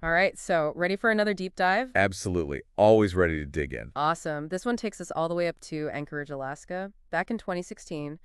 All right, so ready for another deep dive? Absolutely. Always ready to dig in. Awesome. This one takes us all the way up to Anchorage, Alaska. Back in 2016,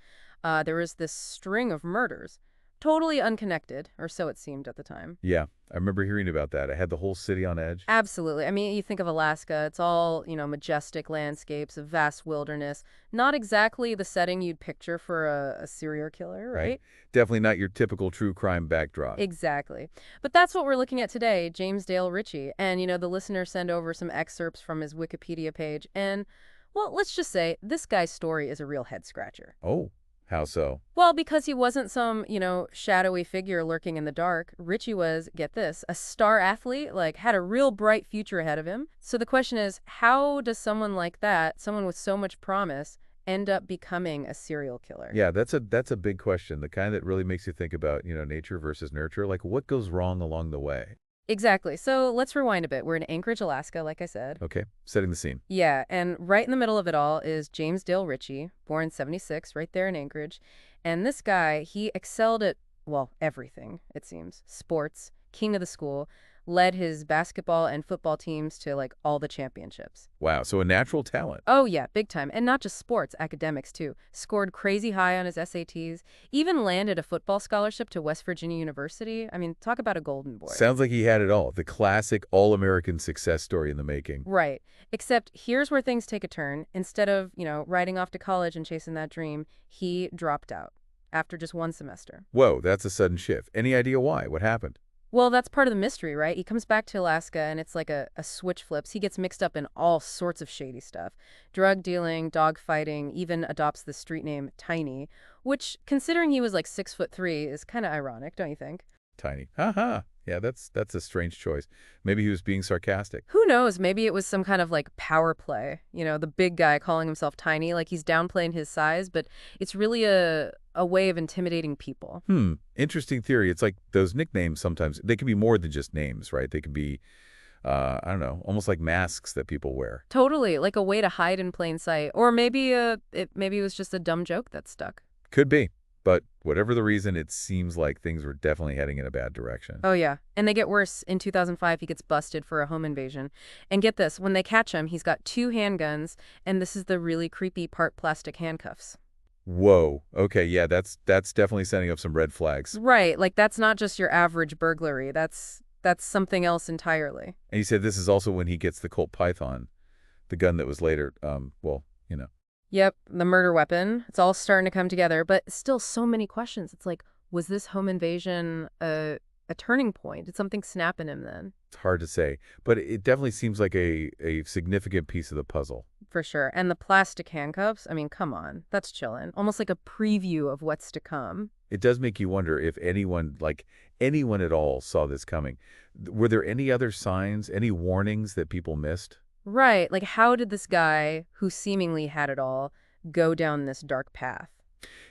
there was this string of murders, totally unconnected, or so it seemed at the time. Yeah, I remember hearing about that. I had the whole city on edge. Absolutely. I mean, you think of Alaska, it's all, majestic landscapes, a vast wilderness. Not exactly the setting you'd picture for a serial killer, Right? right? Definitely not your typical true crime backdrop. Exactly. But that's what we're looking at today, James Dale Ritchie. And, the listener sent over some excerpts from his Wikipedia page. And, well, let's just say this guy's story is a real head scratcher. Oh, how so? Well, because he wasn't some, shadowy figure lurking in the dark. Ritchie was, get this, a star athlete, like had a real bright future ahead of him. So the question is, how does someone like that, someone with so much promise, end up becoming a serial killer? Yeah, that's a big question. The kind that really makes you think about, nature versus nurture. Like what goes wrong along the way? Exactly. So let's rewind a bit. We're in Anchorage, Alaska, like I said. Okay, setting the scene. Yeah, and right in the middle of it all is James Dale Ritchie, born in 76, right there in Anchorage. And this guy, he excelled at, well, everything, it seems. Sports, king of the school, led his basketball and football teams to, like, all the championships. Wow, so a natural talent. Oh, yeah, big time. And not just sports, academics, too. Scored crazy high on his SATs, even landed a football scholarship to West Virginia University. I mean, talk about a golden boy. Sounds like he had it all. The classic all-American success story in the making. Right. Except here's where things take a turn. Instead of, riding off to college and chasing that dream, he dropped out after just one semester. Whoa, that's a sudden shift. Any idea why? What happened? Well, that's part of the mystery, right? He comes back to Alaska and it's like a switch flips. He gets mixed up in all sorts of shady stuff. Drug dealing, dog fighting, even adopts the street name Tiny, which, considering he was like 6'3", is kind of ironic, don't you think? Tiny. Ha. Yeah, that's a strange choice. Maybe he was being sarcastic. Who knows? Maybe it was some kind of like power play. The big guy calling himself tiny, like he's downplaying his size, but it's really a way of intimidating people. Interesting theory. It's like those nicknames sometimes, they can be more than just names, right? They can be, I don't know, almost like masks that people wear. Totally, like a way to hide in plain sight. Or maybe maybe it was just a dumb joke that stuck. Could be. But whatever the reason, it seems like things were definitely heading in a bad direction. Oh, yeah. And they get worse. In 2005, he gets busted for a home invasion. And get this, when they catch him, he's got 2 handguns, and this is the really creepy part plastic handcuffs. Whoa. Okay, yeah, that's definitely setting up some red flags. Right, like that's not just your average burglary. That's something else entirely. And you said this is also when he gets the Colt Python, the gun that was later, Yep, the murder weapon. It's all starting to come together, but still so many questions. It's like, was this home invasion a turning point? Did something snap in him then? It's hard to say. But it definitely seems like a significant piece of the puzzle. For sure. And the plastic handcuffs, I mean, come on. That's chillin'. Almost like a preview of what's to come. It does make you wonder if anyone at all saw this coming. Were there any other signs, any warnings that people missed? Right. Like, how did this guy, who seemingly had it all, go down this dark path?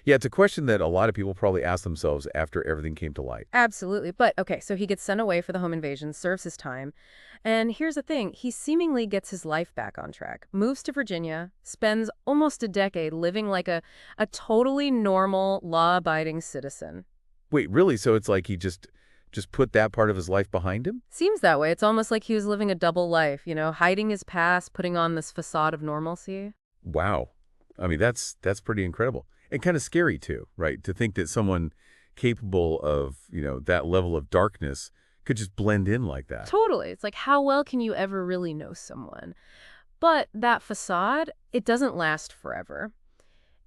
Yeah, it's a question that a lot of people probably asked themselves after everything came to light. Absolutely. But, okay, so he gets sent away for the home invasion, serves his time. And here's the thing. He seemingly gets his life back on track, moves to Virginia, spends almost a decade living like a totally normal, law-abiding citizen. Wait, really? So it's like he just put that part of his life behind him? Seems that way. It's almost like he was living a double life, hiding his past, putting on this facade of normalcy. Wow. I mean, that's pretty incredible. And kind of scary too, right? To think that someone capable of, that level of darkness could just blend in like that. Totally. It's like, how well can you ever really know someone? But that facade, it doesn't last forever.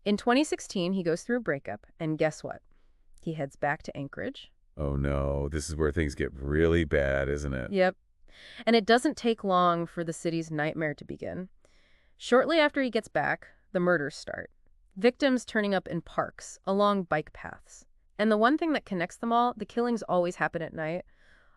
In 2016, he goes through a breakup, and guess what? He heads back to Anchorage. Oh no, this is where things get really bad, isn't it? Yep. And it doesn't take long for the city's nightmare to begin. Shortly after he gets back, the murders start. Victims turning up in parks, along bike paths. And the one thing that connects them all, the killings always happen at night,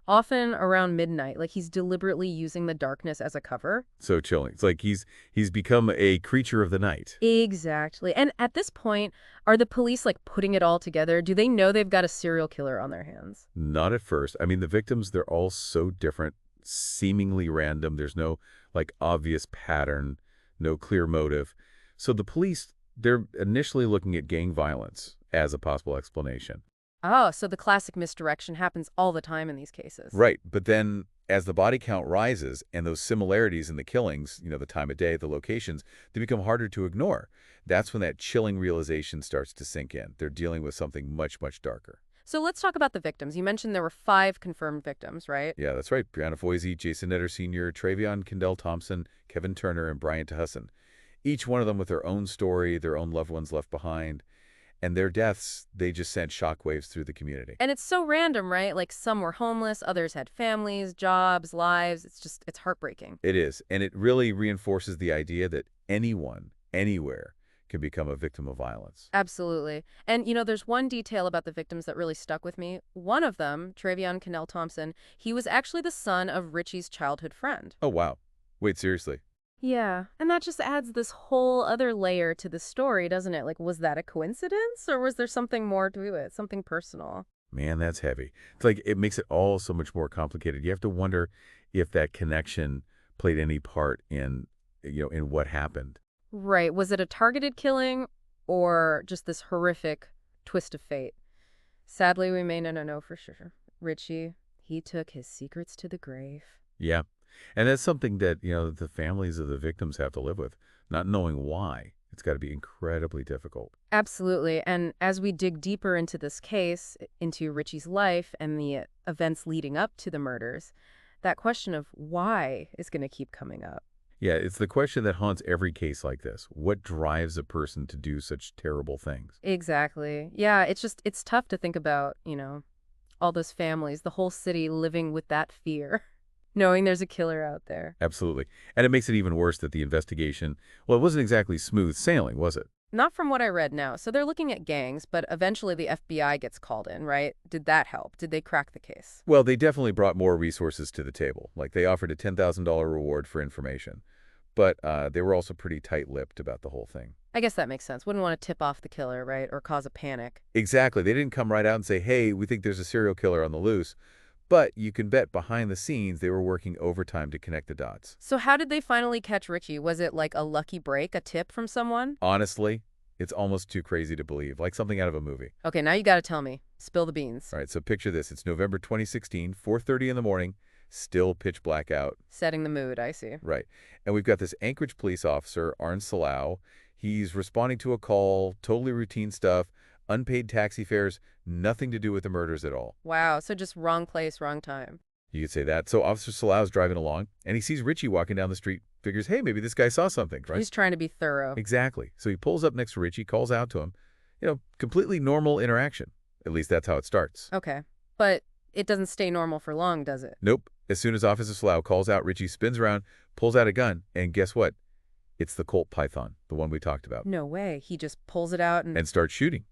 often around midnight, like he's deliberately using the darkness as a cover. So chilling. It's like he's become a creature of the night. Exactly. And at this point, are the police like putting it all together? Do they know they've got a serial killer on their hands? Not at first. I mean, the victims, they're all so different, seemingly random. There's no like obvious pattern, no clear motive. So the police, they're initially looking at gang violence as a possible explanation. Oh, so the classic misdirection happens all the time in these cases. Right. But then As the body count rises and those similarities in the killings, the time of day, the locations, they become harder to ignore. That's when that chilling realization starts to sink in. They're dealing with something much, much darker. So let's talk about the victims. You mentioned there were 5 confirmed victims, right? Yeah, that's right. Brianna Foisey, Jason Netter Sr., Travion Kendall Thompson, Kevin Turner, and Brian Tuhusson. Each one of them with their own story, their own loved ones left behind. And their deaths, they just sent shockwaves through the community. And it's so random, right? Like some were homeless, others had families, jobs, lives. It's heartbreaking. It is. And it really reinforces the idea that anyone, anywhere, can become a victim of violence. Absolutely. And, there's one detail about the victims that really stuck with me. One of them, Travion Kendall Thompson, he was actually the son of Richie's childhood friend. Oh, wow. Wait, seriously? Yeah, and that just adds this whole other layer to the story, doesn't it? Like, was that a coincidence, or was there something more to it, something personal? Man, that's heavy. It's like it makes it all so much more complicated. You have to wonder if that connection played any part in what happened. Right. Was it a targeted killing, or just this horrific twist of fate? Sadly, we may never know for sure. Richie, he took his secrets to the grave. Yeah. And that's something that, the families of the victims have to live with, not knowing why. It's got to be incredibly difficult. Absolutely. And as we dig deeper into this case, into Richie's life and the events leading up to the murders, that question of why is going to keep coming up. Yeah, it's the question that haunts every case like this. What drives a person to do such terrible things? Exactly. Yeah, it's tough to think about, all those families, the whole city living with that fear, knowing there's a killer out there. Absolutely. And it makes it even worse that the investigation, well, it wasn't exactly smooth sailing, was it? Not from what I read now. So they're looking at gangs, but eventually the FBI gets called in, right? Did that help? Did they crack the case? Well, they definitely brought more resources to the table. Like they offered a $10,000 reward for information. But they were also pretty tight-lipped about the whole thing. I guess that makes sense. Wouldn't want to tip off the killer, right? Or cause a panic. Exactly. They didn't come right out and say, hey, we think there's a serial killer on the loose. But you can bet behind the scenes they were working overtime to connect the dots. So how did they finally catch Richie? Was it like a lucky break, a tip from someone? Honestly, it's almost too crazy to believe, like something out of a movie. Okay, now you got to tell me. Spill the beans. All right, so picture this. It's November 2016, 4:30 in the morning, still pitch black out. Setting the mood, I see. Right. And we've got this Anchorage police officer, Unsolved. He's responding to a call, totally routine stuff, unpaid taxi fares, nothing to do with the murders at all. Wow, so just wrong place, wrong time. You could say that. So Officer Salau's driving along, and he sees Richie walking down the street, figures, hey, maybe this guy saw something, right? He's trying to be thorough. Exactly. So he pulls up next to Richie, calls out to him. Completely normal interaction. At least that's how it starts. Okay, but it doesn't stay normal for long, does it? Nope. As soon as Officer Salau calls out, Richie spins around, pulls out a gun, and guess what? It's the Colt Python, the one we talked about. No way. He just pulls it out and starts shooting.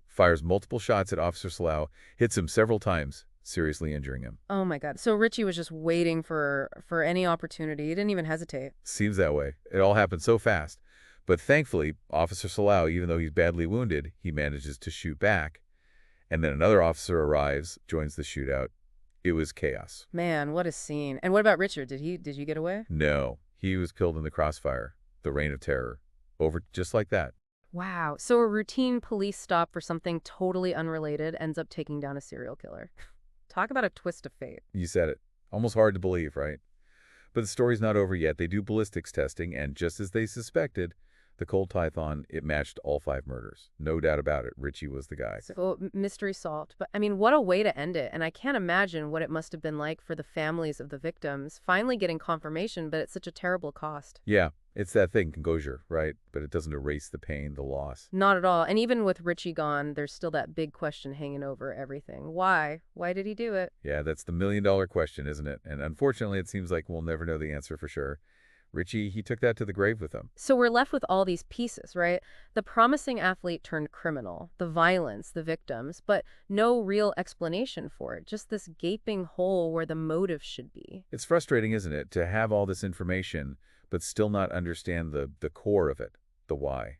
Fires multiple shots at Officer Salau, hits him several times, seriously injuring him. Oh my God. So Richie was just waiting for any opportunity. He didn't even hesitate. Seems that way. It all happened so fast. But thankfully, Officer Salau, even though he's badly wounded, he manages to shoot back. And then another officer arrives, joins the shootout. It was chaos. Man, what a scene. And what about Richard? Did you get away? No. He was killed in the crossfire, the reign of terror. Over just like that. Wow. So a routine police stop for something totally unrelated ends up taking down a serial killer. Talk about a twist of fate. You said it. Almost hard to believe, right? But the story's not over yet. They do ballistics testing, and just as they suspected, the Colt Python, it matched all 5 murders. No doubt about it. Richie was the guy. So mystery solved. But I mean, what a way to end it. And I can't imagine what it must have been like for the families of the victims, finally getting confirmation, but at such a terrible cost. Yeah, it's that thing, composure, right? But it doesn't erase the pain, the loss. Not at all. And even with Richie gone, there's still that big question hanging over everything. Why? Why did he do it? Yeah, that's the million-dollar question, isn't it? And unfortunately, it seems like we'll never know the answer for sure. Richie, he took that to the grave with him. So we're left with all these pieces, right? The promising athlete turned criminal, the violence, the victims, but no real explanation for it. Just this gaping hole where the motive should be. It's frustrating, isn't it, to have all this information, but still not understand the core of it, the why.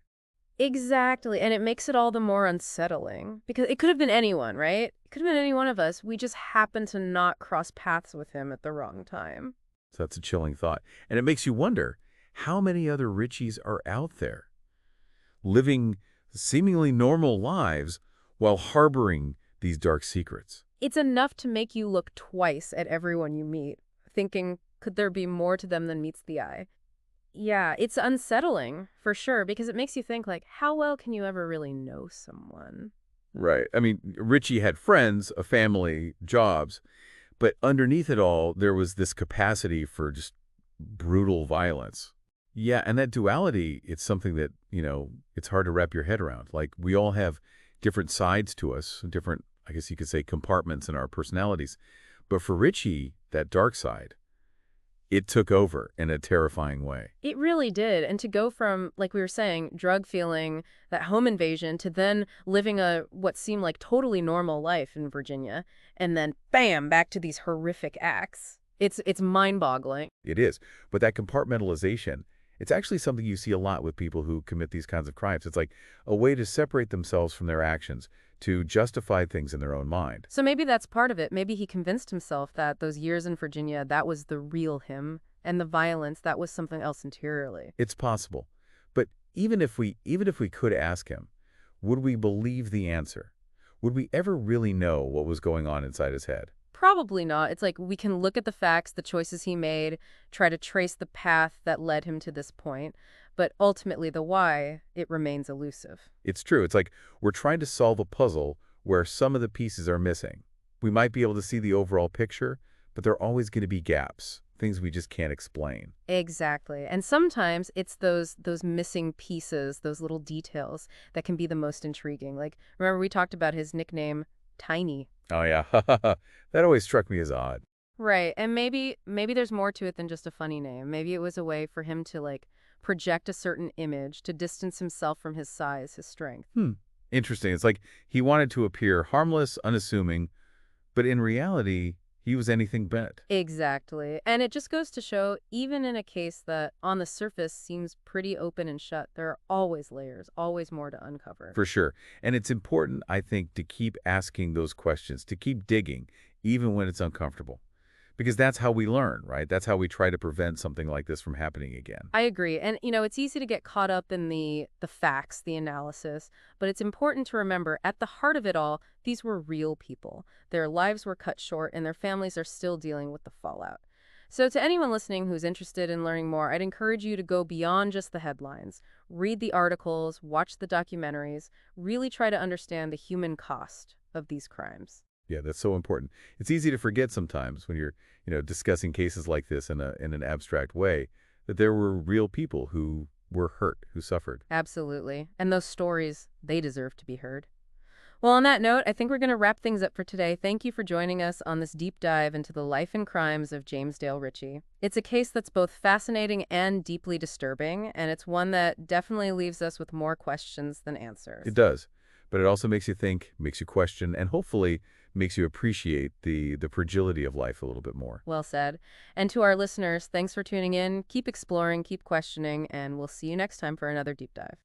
Exactly. And it makes it all the more unsettling. Because it could have been anyone, right? It could have been any one of us. We just happened to not cross paths with him at the wrong time. So that's a chilling thought. And it makes you wonder, how many other Richies are out there living seemingly normal lives while harboring these dark secrets? It's enough to make you look twice at everyone you meet. thinking, could there be more to them than meets the eye? Yeah, it's unsettling, for sure, because it makes you think, like, how well can you ever really know someone? Right. I mean, Ritchie had friends, a family, jobs, but underneath it all, there was this capacity for just brutal violence. Yeah, and that duality, it's something that, it's hard to wrap your head around. Like, we all have different sides to us, different, I guess you could say, compartments in our personalities. But for Ritchie, that dark side, it took over in a terrifying way. It really did. And to go from, like we were saying, drug feeling, that home invasion, to then living a what seemed like totally normal life in Virginia, and then bam, back to these horrific acts. It's mind-boggling. It is. But that compartmentalization, it's actually something you see a lot with people who commit these kinds of crimes. It's like a way to separate themselves from their actions, to justify things in their own mind. So maybe that's part of it. Maybe he convinced himself that those years in Virginia, that was the real him, and the violence, that was something else interiorly. It's possible. But even if we could ask him, would we believe the answer? Would we ever really know what was going on inside his head? Probably not. It's like we can look at the facts, the choices he made, try to trace the path that led him to this point, but ultimately the why, it remains elusive. It's true. It's like we're trying to solve a puzzle where some of the pieces are missing. We might be able to see the overall picture, but there are always going to be gaps, things we just can't explain. Exactly. And sometimes it's those missing pieces, those little details that can be the most intriguing. Like, remember we talked about his nickname, Tiny. Oh, yeah. That always struck me as odd. Right. And maybe there's more to it than just a funny name. Maybe it was a way for him to like project a certain image, to distance himself from his size, his strength. Interesting. It's like he wanted to appear harmless, unassuming, but in reality, he was anything but. Exactly. And it just goes to show, even in a case that on the surface seems pretty open and shut, there are always layers, always more to uncover. For sure. And it's important, I think, to keep asking those questions, to keep digging, even when it's uncomfortable. Because that's how we learn, right? That's how we try to prevent something like this from happening again. I agree. And, it's easy to get caught up in the facts, the analysis, but it's important to remember at the heart of it all, these were real people. Their lives were cut short and their families are still dealing with the fallout. So to anyone listening who's interested in learning more, I'd encourage you to go beyond just the headlines. Read the articles, watch the documentaries, really try to understand the human cost of these crimes. Yeah, that's so important. It's easy to forget sometimes when you're, discussing cases like this in an abstract way, that there were real people who were hurt, who suffered. Absolutely. And those stories, they deserve to be heard. Well, on that note, I think we're going to wrap things up for today. Thank you for joining us on this deep dive into the life and crimes of James Dale Ritchie. It's a case that's both fascinating and deeply disturbing, and it's one that definitely leaves us with more questions than answers. It does. But it also makes you think, makes you question, and hopefully makes you appreciate the fragility of life a little bit more. Well said. And to our listeners, thanks for tuning in. Keep exploring, keep questioning, and we'll see you next time for another deep dive.